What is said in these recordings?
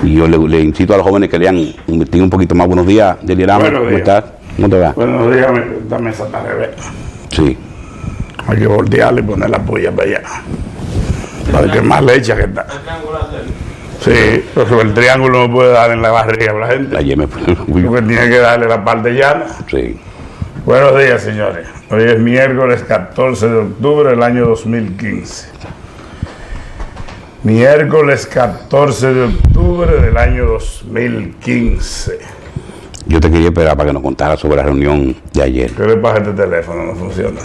Y yo le incito a los jóvenes que lean, investiguen un poquito más. Buenos días, Delirama. ¿Cómo estás? ¿Cómo te va? Buenos días, esta mesa está al revés. Sí. Hay que voltearla y poner la puya para allá. Para que más leche que está. Sí, pero el triángulo no puede dar en la barriga a la gente. Ayer me porque tiene que darle la parte llana. Sí. Buenos días, señores. Hoy es miércoles 14 de octubre del año 2015. Miércoles 14 de octubre del año 2015. Yo te quería esperar para que nos contaras sobre la reunión de ayer. ¿Qué le pasa a este teléfono? No funciona.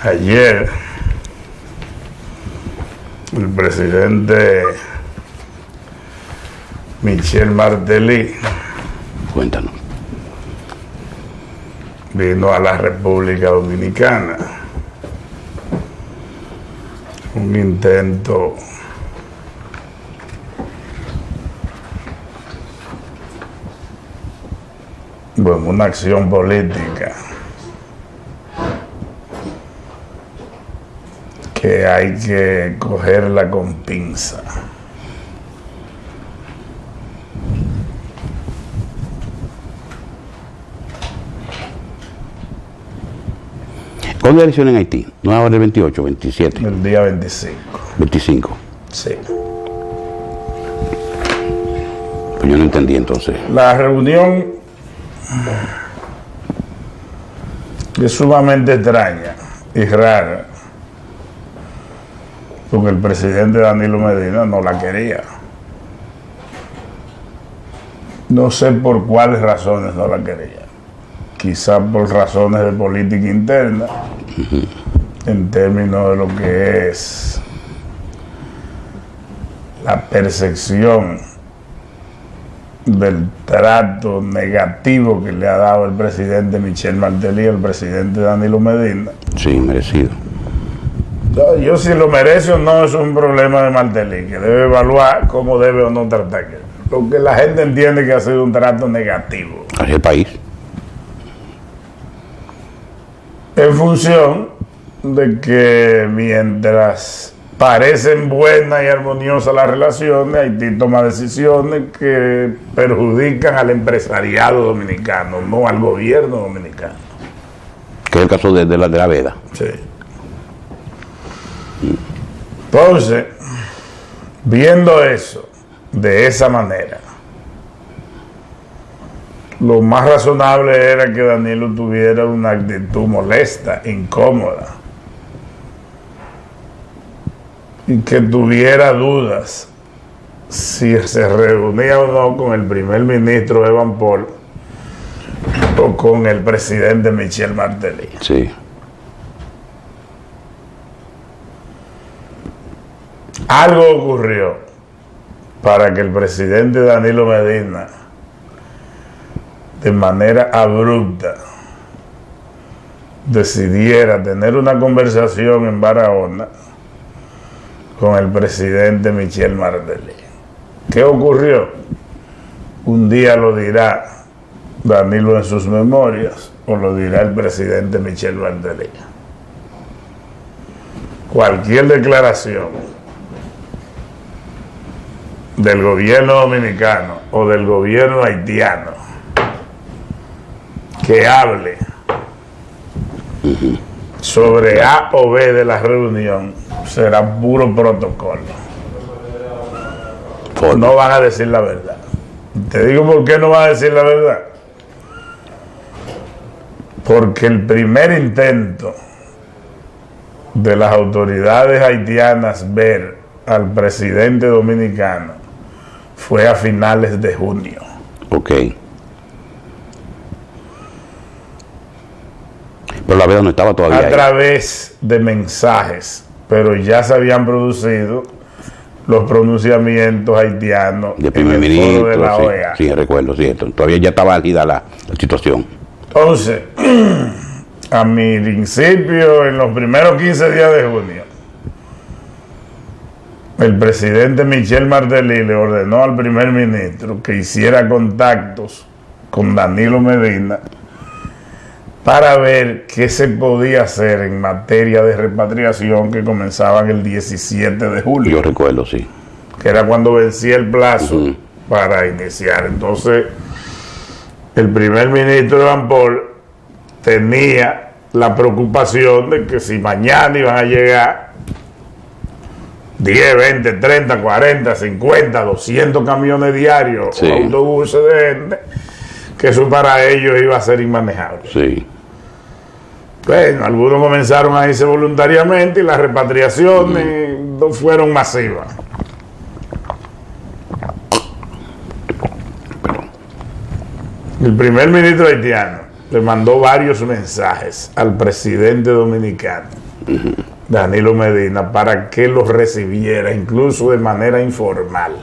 Ayer, el presidente Michel Martelly Cuéntanos. vino a la República Dominicana. Un intento una acción política que hay que cogerla con pinza. ¿Cuándo es la elección en Haití? ¿No es ahora el 28, 27? El día 25. 25. Sí. Pues yo no entendí entonces. La reunión es sumamente extraña y rara, porque el presidente Danilo Medina no la quería. No sé por cuáles razones no la quería. Quizás por razones de política interna, en términos de lo que es la percepción del trato negativo que le ha dado el presidente Michel Martelly al presidente Danilo Medina. Sí, merecido. Yo si lo merece o no, eso es un problema de Martelly, que debe evaluar cómo debe o no tratar. Lo que la gente entiende que ha sido un trato negativo. Hacia el país. En función de que mientras parecen buenas y armoniosas las relaciones, Haití toma decisiones que perjudican al empresariado dominicano, no al gobierno dominicano. Que es el caso de la veda. Sí. Entonces, viendo eso de esa manera, lo más razonable era que Danilo tuviera una actitud molesta, incómoda, y que tuviera dudas si se reunía o no con el primer ministro Evan Paul o con el presidente Michel Martelly. Sí. Algo ocurrió para que el presidente Danilo Medina, de manera abrupta, decidiera tener una conversación en Barahona con el presidente Michel Martelly. ¿Qué ocurrió? Un día lo dirá Danilo en sus memorias o lo dirá el presidente Michel Martelly. Cualquier declaración del gobierno dominicano o del gobierno haitiano que hable sobre A o B de la reunión será puro protocolo. No van a decir la verdad. Te digo por qué no van a decir la verdad. Porque el primer intento de las autoridades haitianas ver al presidente dominicano fue a finales de junio. Ok. Pero la veda no estaba todavía a través de mensajes, pero ya se habían producido los pronunciamientos haitianos de primer en el ministro, foro de la OEA. Sí, recuerdo, cierto. Todavía ya estaba álgida la situación. Entonces, a mi principio, en los primeros 15 días de junio, el presidente Michel Martelly le ordenó al primer ministro que hiciera contactos con Danilo Medina para ver qué se podía hacer en materia de repatriación que comenzaban el 17 de julio. Yo recuerdo, sí. Que era cuando vencía el plazo para iniciar. Entonces, el primer ministro Evan Paul tenía la preocupación de que si mañana iban a llegar 10, 20, 30, 40, 50, 200 camiones diarios o autobuses de gente, que eso para ellos iba a ser inmanejable. Sí. Bueno, algunos comenzaron a irse voluntariamente y las repatriaciones no fueron masivas. El primer ministro haitiano le mandó varios mensajes al presidente dominicano, Danilo Medina, para que los recibiera, incluso de manera informal.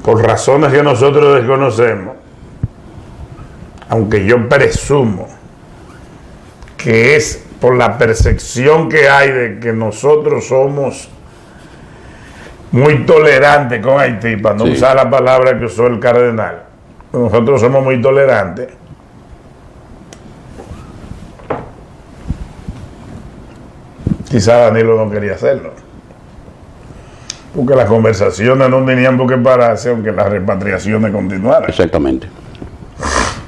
Por razones que nosotros desconocemos, aunque yo presumo que es por la percepción que hay de que nosotros somos muy tolerantes con Haití, para no usar la palabra que usó el cardenal, nosotros somos muy tolerantes. Quizá Danilo no quería hacerlo, porque las conversaciones no tenían por qué pararse, aunque las repatriaciones continuaran. Exactamente.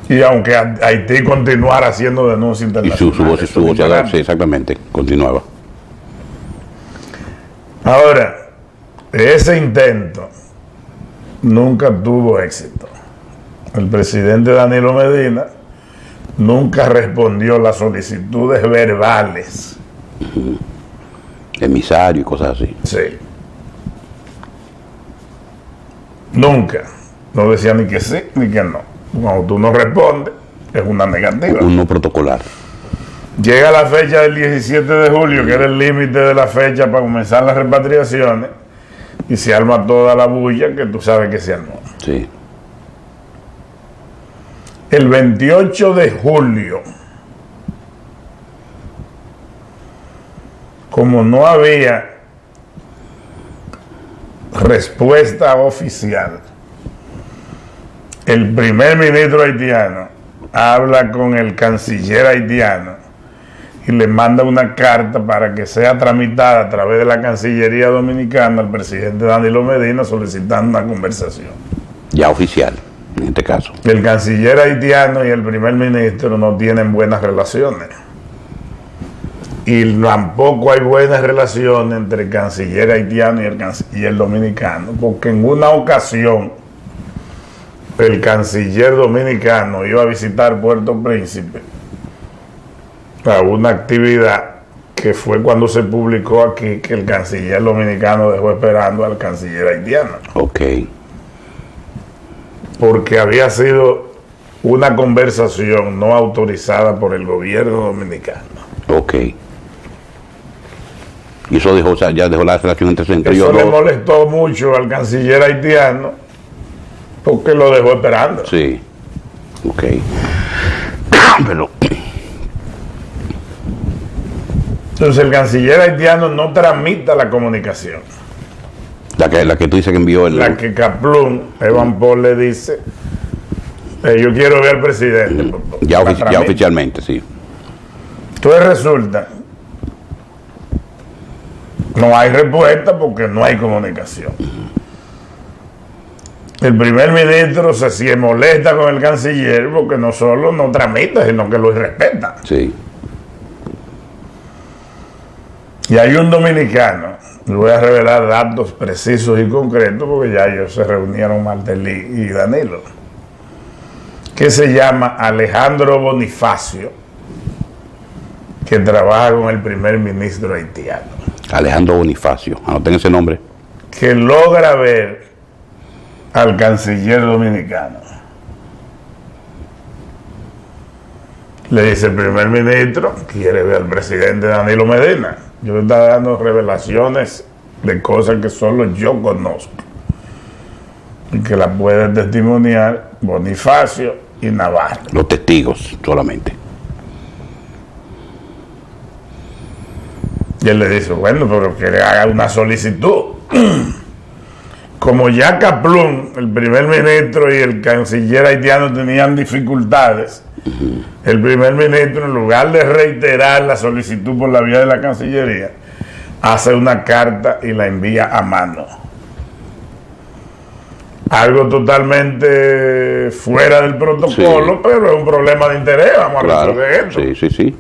Y aunque Haití continuara haciendo denuncias internacionales. Y su voz, sí, exactamente, continuaba. Ahora, ese intento nunca tuvo éxito. El presidente Danilo Medina nunca respondió las solicitudes verbales. Emisario y cosas así. Sí. Nunca. No decía ni que sí ni que no. Cuando tú no respondes, es una negativa. Un no protocolar. Llega la fecha del 17 de julio, que era el límite de la fecha para comenzar las repatriaciones, y se arma toda la bulla que tú sabes que se armó. Sí. El 28 de julio, como no había respuesta oficial, el primer ministro haitiano habla con el canciller haitiano y le manda una carta para que sea tramitada a través de la Cancillería Dominicana al presidente Danilo Medina solicitando una conversación. Ya oficial, en este caso. El canciller haitiano y el primer ministro no tienen buenas relaciones. Y tampoco hay buenas relaciones entre el canciller haitiano y el canciller dominicano, porque en una ocasión el canciller dominicano iba a visitar Puerto Príncipe a una actividad que fue cuando se publicó aquí que el canciller dominicano dejó esperando al canciller haitiano. Ok. Porque había sido una conversación no autorizada por el gobierno dominicano. Ok. Y eso dejó, o sea, ya dejó la relación entre ellos dos. Eso le dos. molestó mucho al canciller haitiano porque lo dejó esperando. Sí. Ok. Pero entonces el canciller haitiano no tramita la comunicación. La que tú dices que envió el... La que Kaplun, Evan Paul le dice, yo quiero ver al presidente. Ya oficialmente, sí. Entonces resulta, no hay respuesta porque no hay comunicación. El primer ministro se molesta con el canciller porque no solo no tramita, sino que lo irrespeta. Sí. Y hay un dominicano, le voy a revelar datos precisos y concretos porque ya ellos se reunieron Martelly y Danilo, que se llama Alejandro Bonifacio, que trabaja con el primer ministro haitiano. Alejandro Bonifacio, anoten ese nombre. Que logra ver al canciller dominicano. Le dice el primer ministro, quiere ver al presidente Danilo Medina. Yo le estoy dando revelaciones de cosas que solo yo conozco y que las pueden testimoniar Bonifacio y Navarro. Los testigos solamente. Y él le dice, bueno, pero que le haga una solicitud. como ya Kaplún, el primer ministro y el canciller haitiano tenían dificultades, el primer ministro, en lugar de reiterar la solicitud por la vía de la Cancillería, hace una carta y la envía a mano. Algo totalmente fuera del protocolo, pero es un problema de interés, vamos a resolver esto. Sí.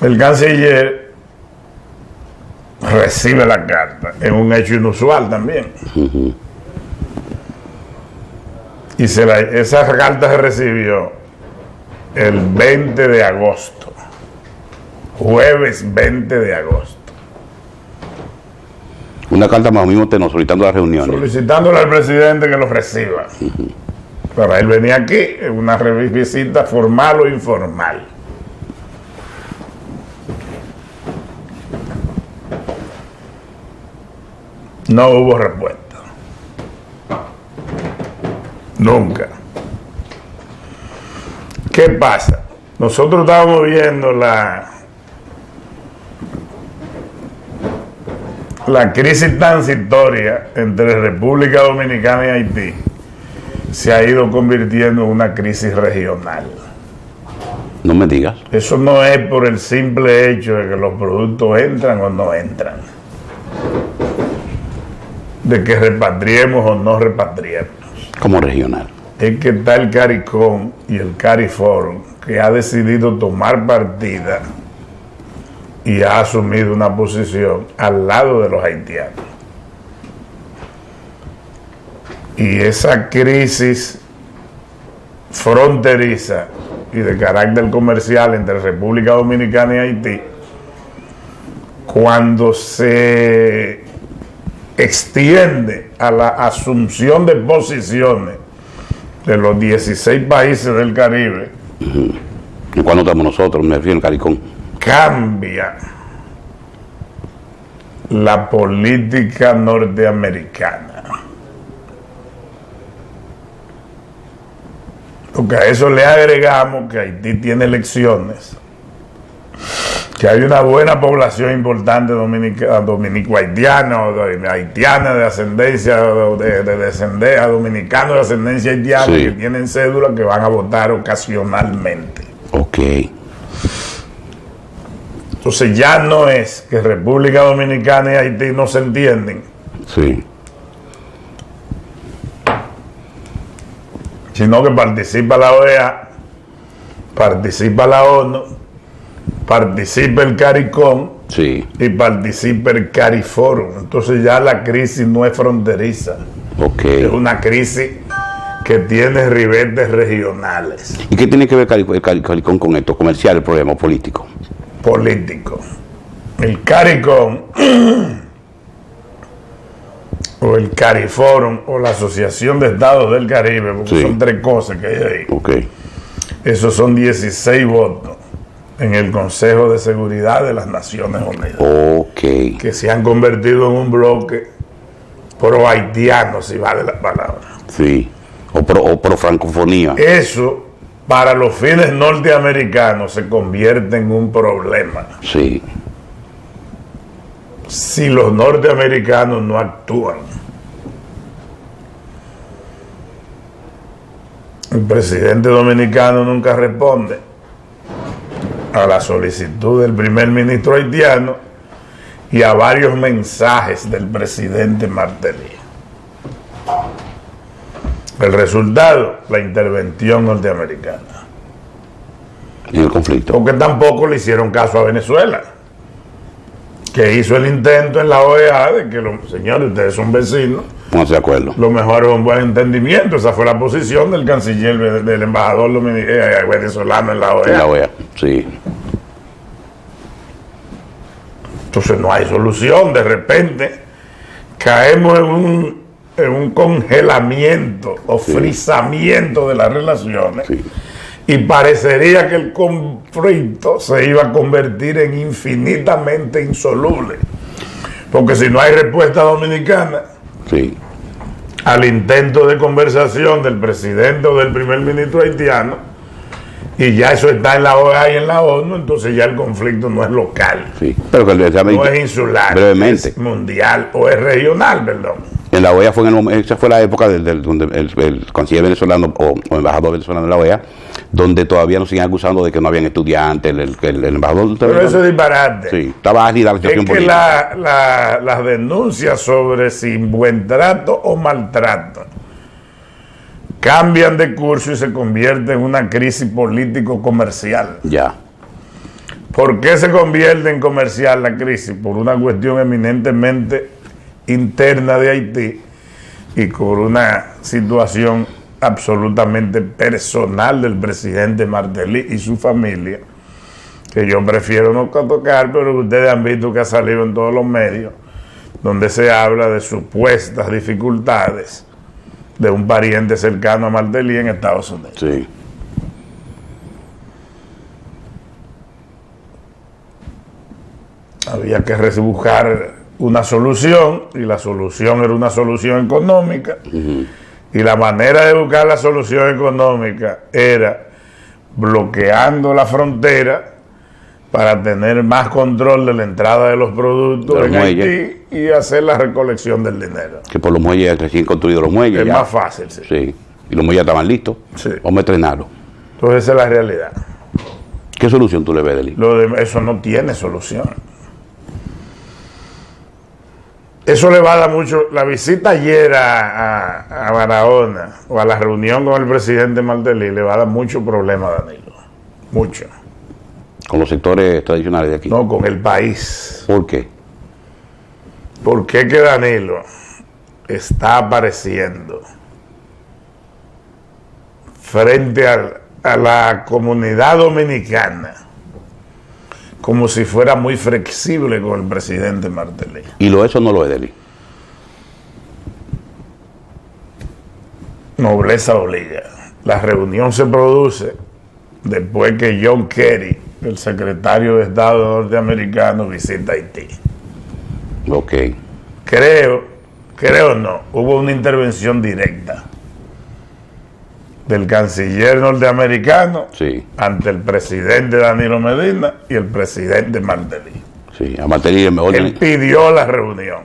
El canciller recibe la carta, en un hecho inusual también. Y esa carta se recibió el 20 de agosto, jueves 20 de agosto. Una carta más o menos solicitando las reuniones. Solicitándole al presidente que lo reciba. Pero él venía aquí en una visita formal o informal. No hubo respuesta. Nunca. ¿Qué pasa? Nosotros estábamos viendo la crisis transitoria entre República Dominicana y Haití. Se ha ido convirtiendo en una crisis regional. No me digas. Eso no es por el simple hecho de que los productos entran o no entran, de que repatriemos o no repatriemos. Como regional. Es que está el CARICOM y el CARIFORUM, que ha decidido tomar partida y ha asumido una posición al lado de los haitianos. Y esa crisis fronteriza y de carácter comercial entre República Dominicana y Haití, cuando se extiende a la asunción de posiciones de los 16 países del Caribe. ¿Y cuándo estamos nosotros? Me refiero al CARICOM. Cambia la política norteamericana. Porque a eso le agregamos que Haití tiene elecciones, que hay una buena población importante dominico-haitiana o haitiana de ascendencia, dominicanos de ascendencia haitiana, sí, que tienen cédula, que van a votar ocasionalmente. Ok. Entonces ya no es que República Dominicana y Haití no se entienden. Sí. Sino que participa la OEA, participa la ONU, participa el CARICOM, sí, y participa el CARIFORUM. Entonces ya la crisis no es fronteriza. Okay. Es una crisis que tiene ribetes regionales. ¿Y qué tiene que ver el CARICOM con esto? ¿Comercial, el problema político? Político. El CARICOM o el CARIFORUM o la Asociación de Estados del Caribe, porque sí, son tres cosas que hay ahí. Okay. Esos son 16 votos en el Consejo de Seguridad de las Naciones Unidas. Okay. Que se han convertido en un bloque pro-haitiano, si vale la palabra. Sí, o pro-francofonía. Eso, para los fines norteamericanos, se convierte en un problema. Sí. Si los norteamericanos no actúan. El presidente dominicano nunca responde a la solicitud del primer ministro haitiano y a varios mensajes del presidente Martelly. El resultado, la intervención norteamericana. En el conflicto. Porque tampoco le hicieron caso a Venezuela, que hizo el intento en la OEA de que los señores, ustedes son vecinos. No estoy de acuerdo. Lo mejor es un buen entendimiento. Esa fue la posición del canciller, del embajador venezolano en la OEA. En la OEA, sí. Entonces no hay solución. De repente caemos en un congelamiento o sí, frisamiento de las relaciones. Sí. Y parecería que el conflicto se iba a convertir en infinitamente insoluble. Porque si no hay respuesta dominicana, sí, al intento de conversación del presidente o del primer ministro haitiano, Y ya eso está en la OEA y en la ONU, entonces ya el conflicto no es local. Sí, pero que no es insular, brevemente. Es mundial o es regional, perdón. En la OEA fue esa fue la época donde el canciller venezolano o embajador venezolano de la OEA, donde todavía nos siguen acusando de que no habían estudiantes, el embajador... Pero eso es disparate. Sí, estaba ágil la situación política. Es que las denuncias sobre si buen trato o maltrato cambian de curso y se convierte en una crisis político-comercial. Ya. ¿Por qué se convierte en comercial la crisis? Por una cuestión eminentemente interna de Haití y por una situación absolutamente personal del presidente Martelly y su familia, que yo prefiero no tocar, pero ustedes han visto que ha salido en todos los medios, donde se habla de supuestas dificultades de un pariente cercano a Martelly en Estados Unidos. Sí. Había que buscar una solución, y la solución era una solución económica, y la manera de buscar la solución económica era bloqueando la frontera para tener más control de la entrada de los productos en Haití y hacer la recolección del dinero. Que por los muelles, recién construidos los muelles. Es más fácil, sí. Sí. Y los muelles estaban listos. Sí. Vamos a estrenarlos. Entonces esa es la realidad. ¿Qué solución tú le ves, Deli? Eso no tiene solución. Eso le va a dar mucho. La visita ayer a Barahona o a la reunión con el presidente Martelly le va a dar mucho problema a Danilo. Mucho. ¿Con los sectores tradicionales de aquí? No, con el país. ¿Por qué? ¿Por qué que Danilo está apareciendo frente a la comunidad dominicana como si fuera muy flexible con el presidente Martelly? ¿Y eso no lo es, Deli? Nobleza obliga. La reunión se produce después que John Kerry, el secretario de Estado norteamericano, visita Haití. Ok. Creo no, hubo una intervención directa del canciller norteamericano ante el presidente Danilo Medina y el presidente Martelly. Sí, a Martelly él pidió la reunión.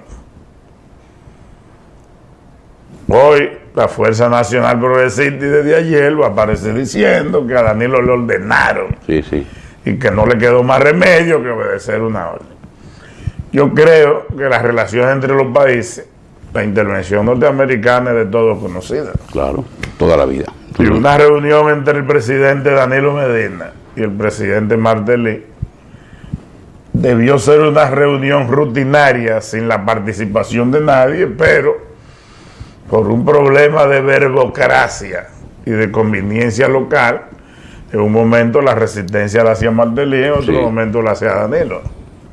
Hoy la Fuerza Nacional Progresista y desde ayer va a aparecer diciendo que a Danilo le ordenaron y que no le quedó más remedio que obedecer una orden. Yo creo que las relaciones entre los países, la intervención norteamericana es de todos conocida. Claro, toda la vida. Y una reunión entre el presidente Danilo Medina y el presidente Martelly debió ser una reunión rutinaria sin la participación de nadie, pero por un problema de verbocracia y de conveniencia local, en un momento la resistencia la hacía Martelly, en otro momento la hacía Danilo.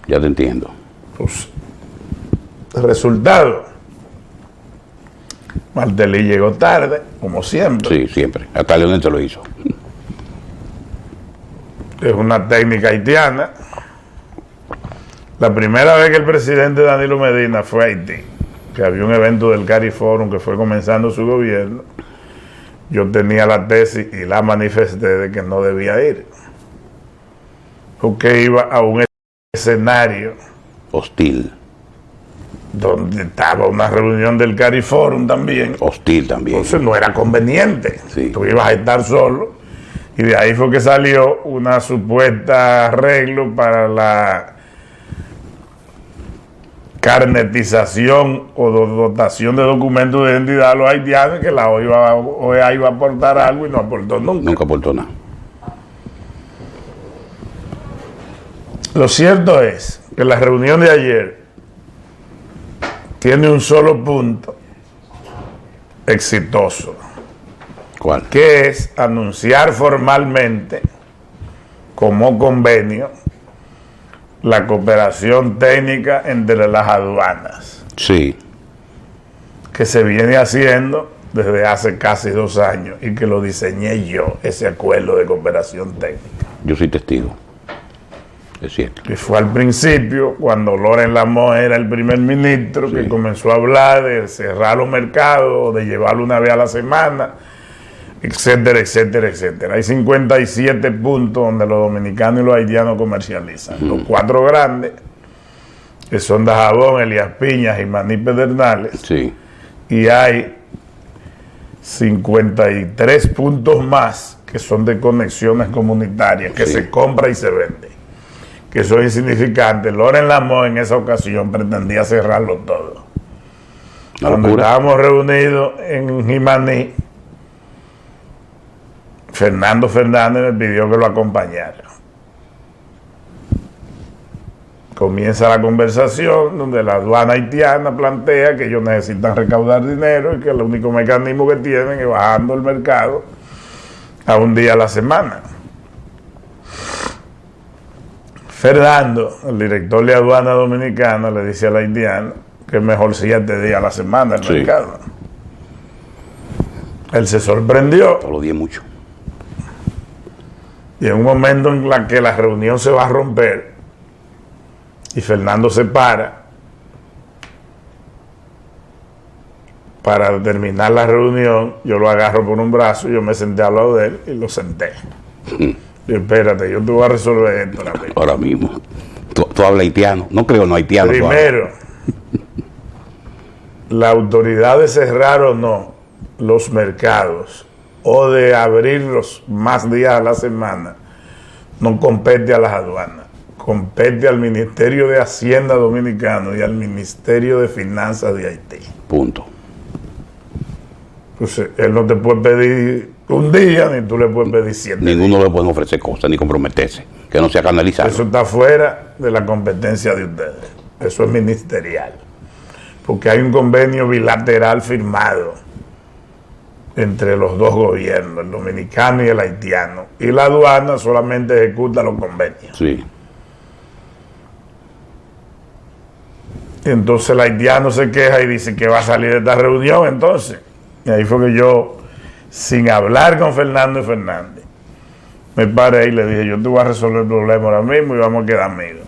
Ya te entiendo. Pues, el resultado, Martelly llegó tarde, como siempre. Sí, siempre. Hasta Leonel se lo hizo. Es una técnica haitiana. La primera vez que el presidente Danilo Medina fue a Haití, que había un evento del CARIFORUM que fue comenzando su gobierno, yo tenía la tesis y la manifesté de que no debía ir, porque iba a un escenario hostil, donde estaba una reunión del CARIFORUM también. Hostil también. Entonces no era conveniente. Tú ibas a estar solo. Y de ahí fue que salió una supuesta arreglo para la carnetización o dotación de documentos de identidad a los haitianos, que la OEA iba a aportar algo y no aportó nunca. Nunca aportó nada. Lo cierto es que la reunión de ayer tiene un solo punto exitoso. ¿Cuál? Que es anunciar formalmente como convenio la cooperación técnica entre las aduanas. Sí. Que se viene haciendo desde hace casi 2 años y que lo diseñé yo, ese acuerdo de cooperación técnica. Yo soy testigo. Es cierto. Y fue al principio, cuando Loren Lamont era el primer ministro, que comenzó a hablar de cerrar los mercados, de llevarlo una vez a la semana, etcétera, etcétera, etcétera. Hay 57 puntos donde los dominicanos y los haitianos comercializan. Los 4 grandes, que son Dajabón, Elías Piñas y Maní Pedernales. Sí. Y hay 53 puntos más que son de conexiones comunitarias, que se compra y se vende. Que eso es insignificante. Loren Lamont en esa ocasión pretendía cerrarlo todo. Cuando estábamos reunidos en Jimaní, Fernando Fernández me pidió que lo acompañara. Comienza la conversación donde la aduana haitiana plantea que ellos necesitan recaudar dinero y que el único mecanismo que tienen es bajando el mercado a un día a la semana. Fernando, el director de aduana dominicana, le dice a la haitiana que es mejor 7 días a la semana el mercado. Él se sorprendió. Lo odié mucho. Y en un momento en la que la reunión se va a romper y Fernando se para terminar la reunión, yo lo agarro por un brazo, yo me senté al lado de él y lo senté. Y espérate, yo te voy a resolver esto ahora mismo. Tú hablas haitiano. No creo, no haitiano. Primero, la autoridad de cerrar o no los mercados o de abrirlos más días a la semana no compete a las aduanas, compete al Ministerio de Hacienda dominicano y al Ministerio de Finanzas de Haití. Punto. Entonces, él no te puede pedir un día, ni tú le puedes pedir 7 días. Ninguno le puede ofrecer cosas, ni comprometerse, que no sea canalizado. Eso está fuera de la competencia de ustedes. Eso es ministerial. Porque hay un convenio bilateral firmado entre los dos gobiernos, el dominicano y el haitiano. Y la aduana solamente ejecuta los convenios. Sí. Y entonces el haitiano se queja y dice que va a salir de esta reunión entonces. Y ahí fue que yo, sin hablar con Fernando y Fernández, me paré y le dije, yo te voy a resolver el problema ahora mismo y vamos a quedar amigos.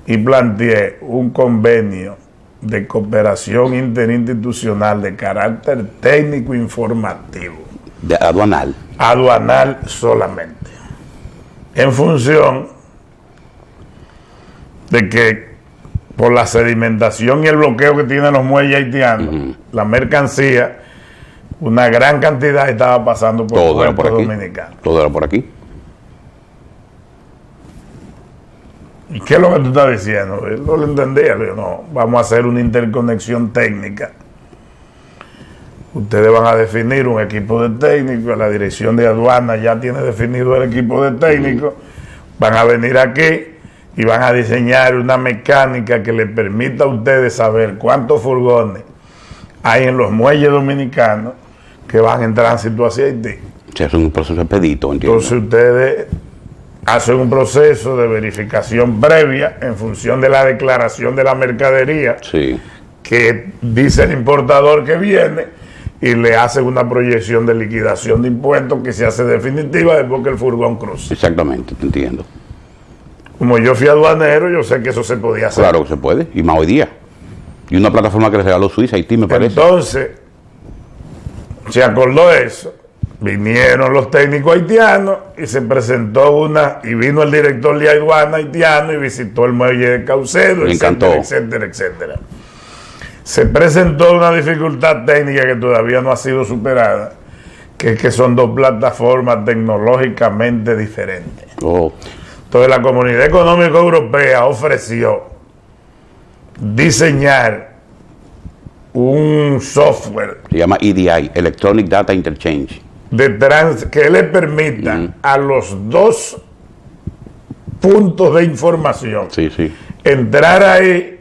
Y planteé un convenio de cooperación interinstitucional de carácter técnico informativo. De aduanal. Aduanal solamente. En función de que por la sedimentación y el bloqueo que tienen los muelles haitianos, la mercancía, una gran cantidad estaba pasando por el puerto dominicano. Todo era por aquí. ¿Y qué es lo que tú estás diciendo? Él no lo entendía. Le digo, no, vamos a hacer una interconexión técnica. Ustedes van a definir un equipo de técnicos, la dirección de aduana ya tiene definido el equipo de técnicos, van a venir aquí y van a diseñar una mecánica que le permita a ustedes saber cuántos furgones hay en los muelles dominicanos que van en tránsito hacia Haití. Es un proceso expedito, entiendo. Entonces ustedes hacen un proceso de verificación previa en función de la declaración de la mercadería que dice el importador que viene y le hacen una proyección de liquidación de impuestos que se hace definitiva después que el furgón cruce. Exactamente, te entiendo. Como yo fui aduanero, yo sé que eso se podía hacer. Claro que se puede, y más hoy día. Y una plataforma que le regaló Suiza, Haití, me parece. Entonces, se acordó eso. Vinieron los técnicos haitianos y se presentó y vino el director de aduana haitiano y visitó el muelle de Caucedo, etcétera, etcétera, etcétera. Se presentó una dificultad técnica que todavía no ha sido superada, que es que son dos plataformas tecnológicamente diferentes. Entonces la Comunidad Económica Europea ofreció diseñar un software. Se llama EDI, Electronic Data Interchange. Que le permita a los dos puntos de información entrar ahí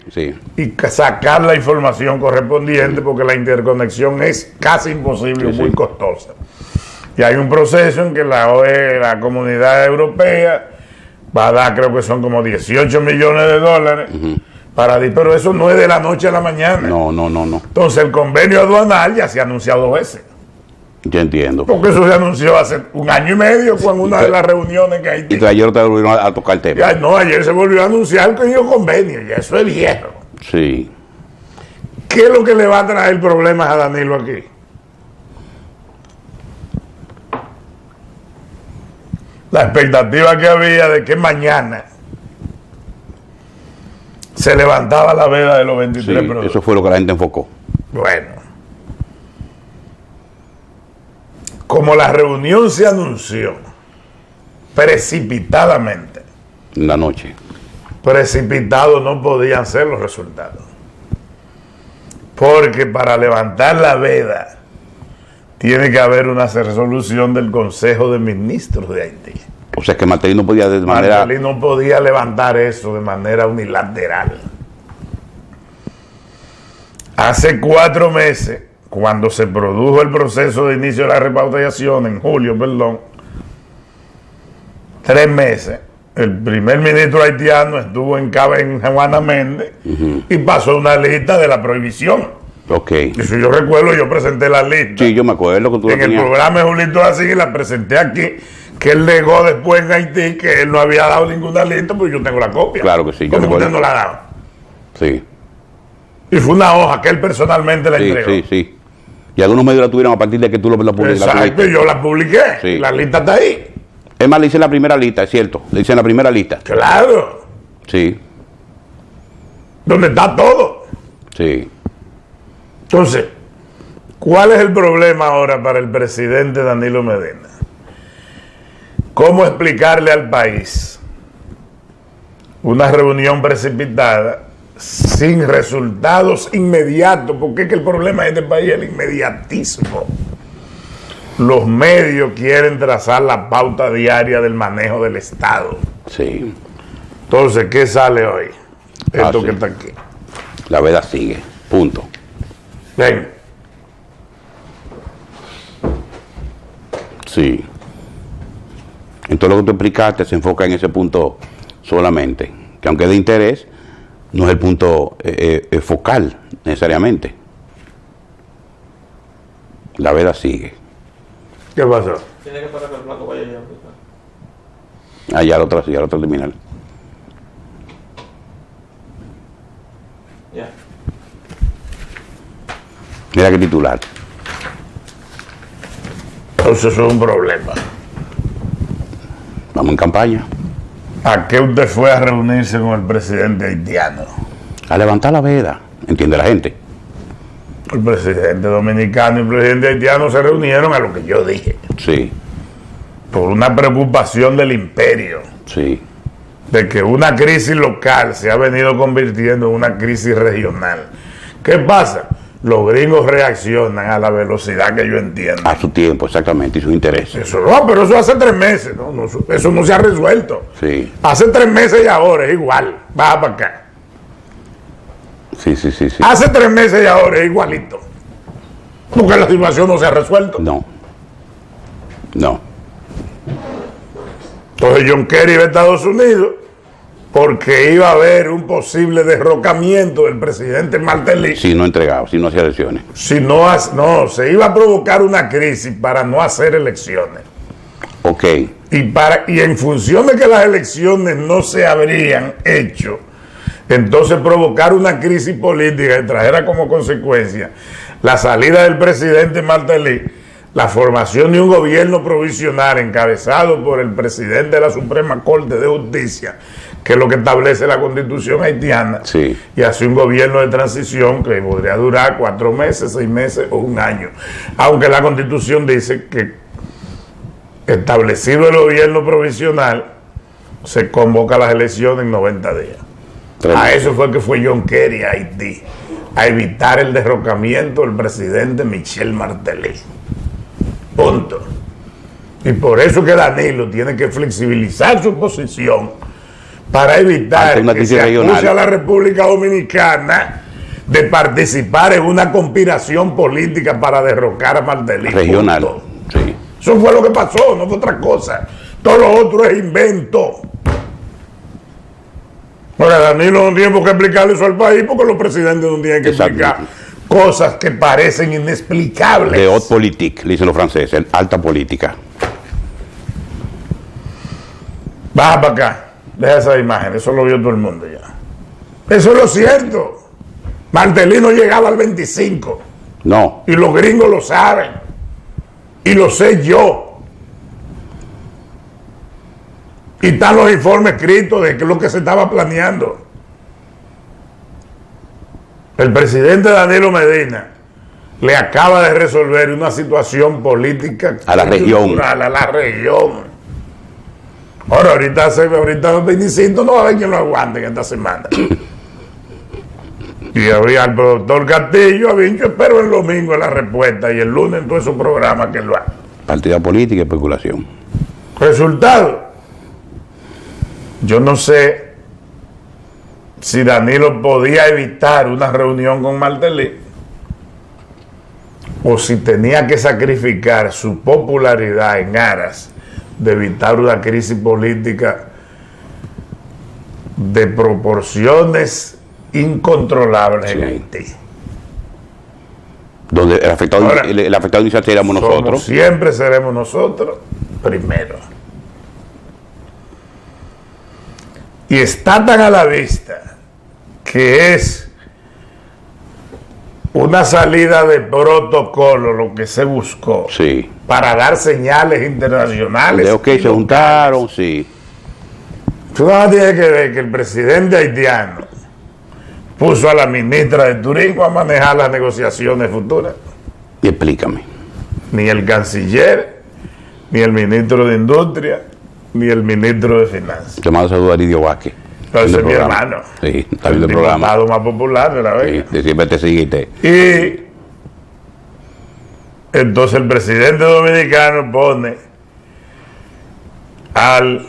y sacar la información correspondiente, porque la interconexión es casi imposible y muy costosa. Y hay un proceso en que la Comunidad Europea va a dar, creo que son como 18 millones de dólares pero eso no es de la noche a la mañana. No. Entonces el convenio aduanal ya se ha anunciado 2 veces. Yo entiendo. Porque eso se anunció hace 1 año y medio con una de las reuniones que hay. Y ayer te volvieron a tocar el tema. Ayer se volvió a anunciar que hay un convenio, ya eso es viejo. Sí. ¿Qué es lo que le va a traer problemas a Danilo aquí? la expectativa que había de que mañana se levantaba la veda de los 23 productos. Eso fue lo que la gente enfocó. Bueno, como la reunión se anunció precipitadamente, En la noche. precipitados no podían ser los resultados. Porque para levantar la veda tiene que haber una resolución del Consejo de Ministros de Haití. O sea que Martelly no podía de manera... Martelly no podía levantar eso de manera unilateral. Hace 4 meses, cuando se produjo el proceso de inicio de la repatriación, en julio, 3 meses, el primer ministro haitiano estuvo en Juana Méndez y pasó una lista de la prohibición. Ok. Y si yo recuerdo, yo presenté la lista. Sí, yo me acuerdo que tú En el programa de Julito así, y la presenté aquí, que él negó después en Haití que él no había dado ninguna lista, pues yo tengo la copia. Claro que sí. Como que usted no la ha dado. Sí. Y fue una hoja que él personalmente la entregó. Sí. Y algunos medios la tuvieron a partir de que tú la publicaste. Exacto, yo la publiqué. Sí. La lista está ahí. Es más, le hice en la primera lista, es cierto. Le hice en la primera lista. Claro. Sí, Donde está todo. sí. Entonces, ¿cuál es el problema ahora para el presidente Danilo Medina? ¿Cómo explicarle al país una reunión precipitada sin resultados inmediatos? Porque es que el problema de este país es el inmediatismo. Los medios quieren trazar la pauta diaria del manejo del Estado. Sí. Entonces, ¿qué sale hoy? Esto sí. que está aquí. La veda sigue. Punto. Ven. Sí. En todo lo que tú explicaste se enfoca en ese punto solamente. Que aunque es de interés, no es el punto focal necesariamente. La veda sigue. ¿Qué pasó? Tiene que parar que el plato vaya ya. Allá la otra terminal. Ya. Mira qué titular. Entonces eso es un problema. Vamos en campaña. ¿A qué usted fue a reunirse con el presidente haitiano? A levantar la veda. ¿Entiende la gente? El presidente dominicano y el presidente haitiano se reunieron a lo que yo dije, Sí, por una preocupación del imperio, sí. de que una crisis local se ha venido convirtiendo en una crisis regional. ¿Qué pasa? Los gringos reaccionan a la velocidad que yo entiendo. A su tiempo, exactamente, y sus intereses. Eso no, pero eso hace 3 meses, ¿no? Eso no se ha resuelto. Sí, Hace 3 meses y ahora es igual, baja para acá. sí. Hace 3 meses y ahora es igualito. Porque la situación no se ha resuelto. No. Entonces John Kerry va a Estados Unidos porque iba a haber un posible derrocamiento del presidente Martelly. Si no entregaba, si no hacía elecciones. Si no, se iba a provocar una crisis para no hacer elecciones. Ok. Y en función de que las elecciones no se habrían hecho, entonces provocar una crisis política que trajera como consecuencia la salida del presidente Martelly, la formación de un gobierno provisional encabezado por el presidente de la Suprema Corte de Justicia, que es lo que establece la Constitución haitiana, Sí. y así un gobierno de transición que podría durar 4 meses, 6 meses o 1 año. Aunque la Constitución dice que, establecido el gobierno provisional, se convoca las elecciones en 90 días. A eso fue que fue John Kerry a Haití, a evitar el derrocamiento del presidente Michel Martelly. Punto. Y por eso que Danilo tiene que flexibilizar su posición para evitar Ante una que crisis se regional. acuse a la República Dominicana de participar en una conspiración política para derrocar a Martelly. Regional. Punto. Sí. Eso fue lo que pasó, no fue otra cosa. Todo lo otro es invento. Ahora, Danilo no tiene por qué explicarle eso al país porque los presidentes no tienen que explicar cosas que parecen inexplicables. De haute politique, le dicen los franceses, alta política. Baja para acá, deja esa imagen, eso lo vio todo el mundo ya. Eso es lo cierto. Martelly no llegaba al 25 No, y los gringos lo saben y lo sé yo. Y están los informes escritos de qué es lo que se estaba planeando. El presidente Danilo Medina le acaba de resolver una situación política a la región. A la región. ahorita los Benicintos no va a haber quien lo aguante en esta semana. Y había el productor Castillo, había dicho, espero el domingo la respuesta y el lunes en todo esos programas que lo hagan. Partida política y especulación. Resultado, yo no sé si Danilo podía evitar una reunión con Martelly o si tenía que sacrificar su popularidad en aras de evitar una crisis política de proporciones incontrolables en Haití. Donde el afectado inicial seríamos nosotros. Siempre seremos nosotros primero. Y está tan a la vista que es una salida de protocolo lo que se buscó para dar señales internacionales. De que se juntaron, sí. Tú nada más tienes que ver que el presidente haitiano puso a la ministra de Turismo a manejar las negociaciones futuras. Y explícame. Ni el canciller, ni el ministro de Industria, ni el ministro de Finanzas. Te mando saludos a Lidio Vázquez. Ese es mi hermano. Sí, está viendo el programa. El diputado más popular de la Vega. Sí, siempre te sigue. Y entonces el presidente dominicano pone al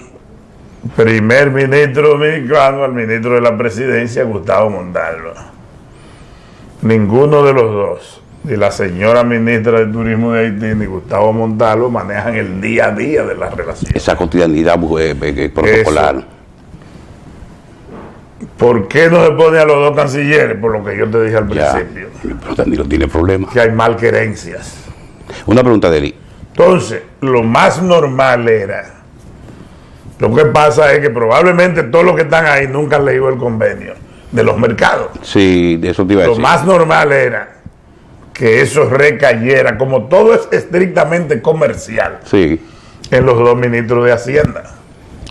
primer ministro dominicano, al ministro de la presidencia, Gustavo Montalvo. Ninguno de los dos, ni la señora ministra de Turismo de Haití, ni Gustavo Montalvo, manejan el día a día de las relaciones. Esa cotidianidad protocolar. Eso. ¿Por qué no se pone a los dos cancilleres? Por lo que yo te dije al principio. Pero Danilo tiene problemas. Que hay malquerencias. Una pregunta de él. Entonces, lo más normal era. Lo que pasa es que probablemente todos los que están ahí nunca han leído el convenio de los mercados. Sí, de eso te iba a decir. Lo más normal era que eso recayera, como todo es estrictamente comercial, en los dos ministros de Hacienda.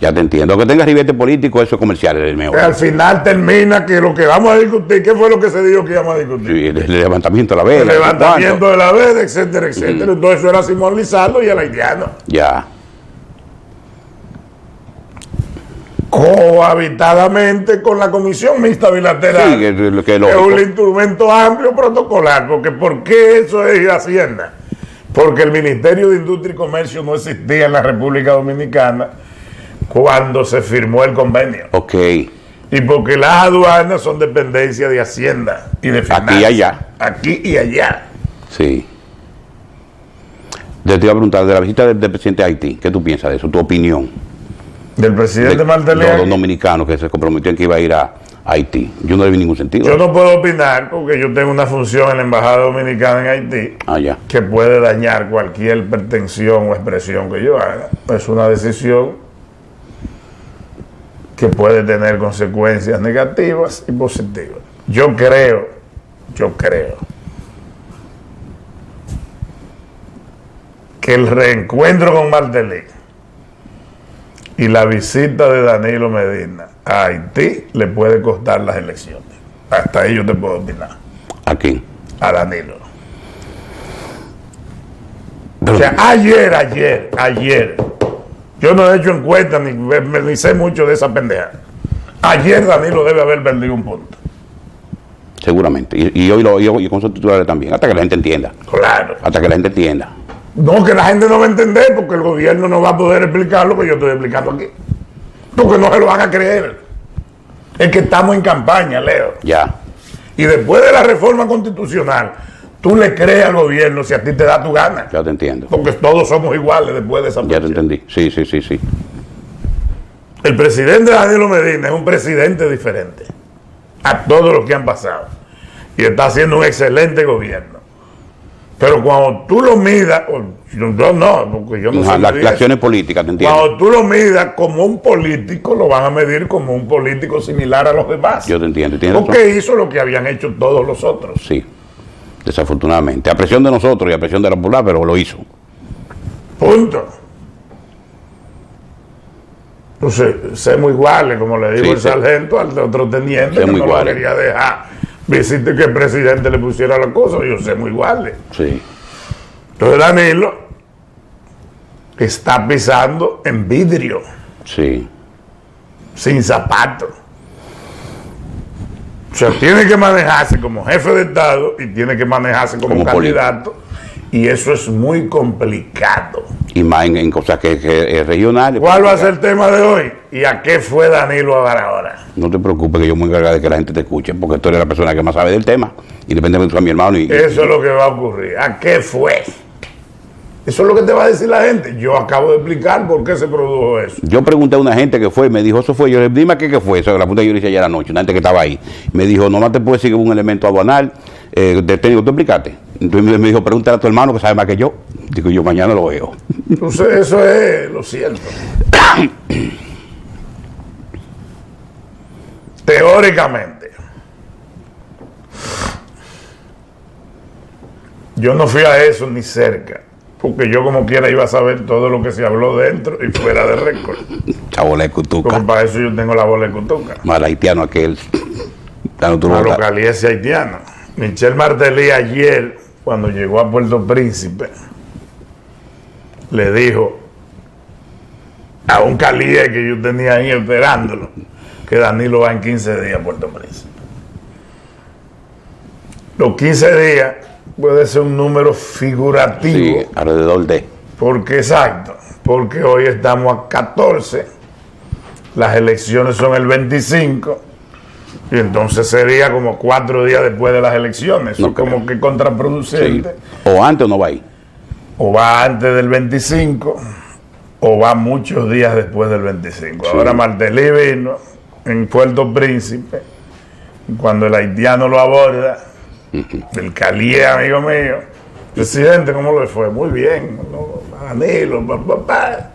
Ya te entiendo. Que tenga ribete político, eso es comercial, es el mejor. Al final termina que lo que vamos a discutir, ¿qué fue lo que se dijo que íbamos a discutir? Sí, el levantamiento de la veda. El levantamiento de la veda, etcétera, etcétera. Entonces eso era Simón Lizardo y el haitiano. Ya. Cohabitadamente con la Comisión Mixta Bilateral. Sí, que es un instrumento amplio protocolar. Porque ¿por qué eso es Hacienda? Porque el Ministerio de Industria y Comercio no existía en la República Dominicana cuando se firmó el convenio. Ok. Y porque las aduanas son dependencia de Hacienda y de Finanzas. Aquí y allá. Aquí y allá. Sí. Te iba a preguntar, de la visita del presidente de Haití, ¿qué tú piensas de eso? ¿Tu opinión? Del presidente Martelly. Los dominicanos que se comprometió en que iba a ir a Haití. Yo no le vi ningún sentido. Yo no puedo opinar porque yo tengo una función en la Embajada Dominicana en Haití que puede dañar cualquier pretensión o expresión que yo haga. Es una decisión que puede tener consecuencias negativas y positivas. Yo creo que el reencuentro con Martelly y la visita de Danilo Medina a Haití le puede costar las elecciones. Hasta ahí yo te puedo opinar. ¿A quién? A Danilo. Pero, o sea, ayer. Yo no he hecho encuestas ni sé mucho de esa pendeja. Ayer Danilo debe haber perdido un punto. Seguramente. Y hoy con sus titulares también. Hasta que la gente entienda. Claro. Hasta que la gente entienda. No, que la gente no va a entender porque el gobierno no va a poder explicar lo que yo estoy explicando aquí. Porque no se lo van a creer. Es que estamos en campaña, Leo. Ya. Y después de la reforma constitucional, tú le crees al gobierno si a ti te da tu gana. Ya te entiendo. Porque todos somos iguales después de esa Ya te entendí. Sí. El presidente Danilo Medina es un presidente diferente a todos los que han pasado. Y está haciendo un excelente gobierno. Pero cuando tú lo midas, porque yo no sé. Las acciones políticas, te entiendo. Cuando tú lo midas como un político, lo van a medir como un político similar a los demás. Yo te entiendo. Porque hizo lo que habían hecho todos los otros. Sí, desafortunadamente. A presión de nosotros y a presión de la popular, pero lo hizo. Punto. Entonces, somos iguales, como le digo Sí, el sí. sargento al otro teniente, que Somos no lo iguales. quería dejar. Visite que el presidente le pusiera la cosa, yo somos iguales. Sí. Entonces Danilo está pisando en vidrio, Sí. sin zapatos. O sea, tiene que manejarse como jefe de Estado y tiene que manejarse como Como candidato. Y eso es muy complicado. Y más en cosas que regionales. ¿Cuál va a ser el tema de hoy? ¿Y a qué fue Danilo a Barahona? No te preocupes, que yo me encargo de que la gente te escuche, porque tú eres la persona que más sabe del tema, independientemente de mi hermano. Eso es lo que va a ocurrir. ¿A qué fue? Eso es lo que te va a decir la gente. Yo acabo de explicar por qué se produjo eso. Yo pregunté a una gente que fue, me dijo, eso fue. Yo le dije, dime qué fue. Eso, la punta yo le hice ayer anoche, una gente que estaba ahí. Me dijo, no te puedo decir que hubo un elemento aduanal, de técnico, ¿tú explicaste? Entonces me dijo, pregúntale a tu hermano que sabe más que yo. Digo, yo mañana lo veo. Entonces, eso es lo cierto. Teóricamente, yo no fui a eso ni cerca, porque yo como quiera iba a saber todo lo que se habló dentro y fuera de récord. Chabola de Porque Cutuca. para eso yo tengo la bola de cutuca. Mal haitiano aquel. Dando tu La nota. localidad haitiana. Michel Martelly ayer, cuando llegó a Puerto Príncipe, le dijo a un calíe que yo tenía ahí esperándolo, que Danilo va en 15 días a Puerto Príncipe. Los 15 días puede ser un número figurativo, Sí, alrededor de. porque exacto, porque hoy estamos a 14, las elecciones son el 25, y entonces sería como 4 días después de las elecciones. Eso No es como creo. que Sí. contraproducente. O antes o no va ahí. O va antes del 25 o va muchos días después del 25. Sí. Ahora Martelly vino en Puerto Príncipe, cuando el haitiano lo aborda, el Calié, amigo mío, presidente, ¿cómo le fue? Muy bien, ¿no? Danilo, papá.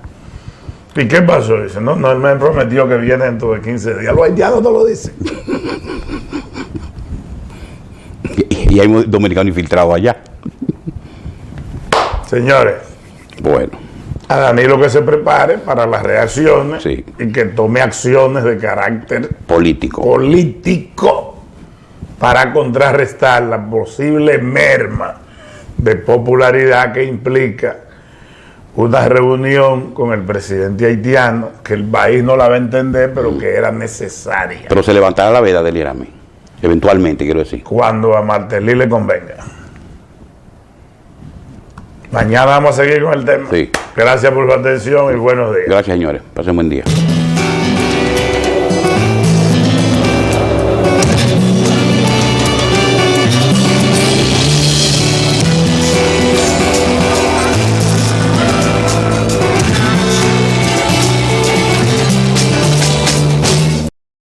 ¿Y qué pasó? Dice, no, él me prometió que viene dentro de 15 días. Los haitianos no lo dicen. Y hay dominicanos infiltrados allá. Señores, Bueno, a Danilo que se prepare para las reacciones Sí. y que tome acciones de carácter político. político para contrarrestar la posible merma de popularidad que implica una reunión con el presidente haitiano, que el país no la va a entender, pero que era necesaria Pero se levantará la veda del Irame. Eventualmente, quiero decir. cuando a Martelly le convenga. Mañana vamos a seguir con el tema. Sí. Gracias por su atención y buenos días. Gracias, señores. Pasen buen día.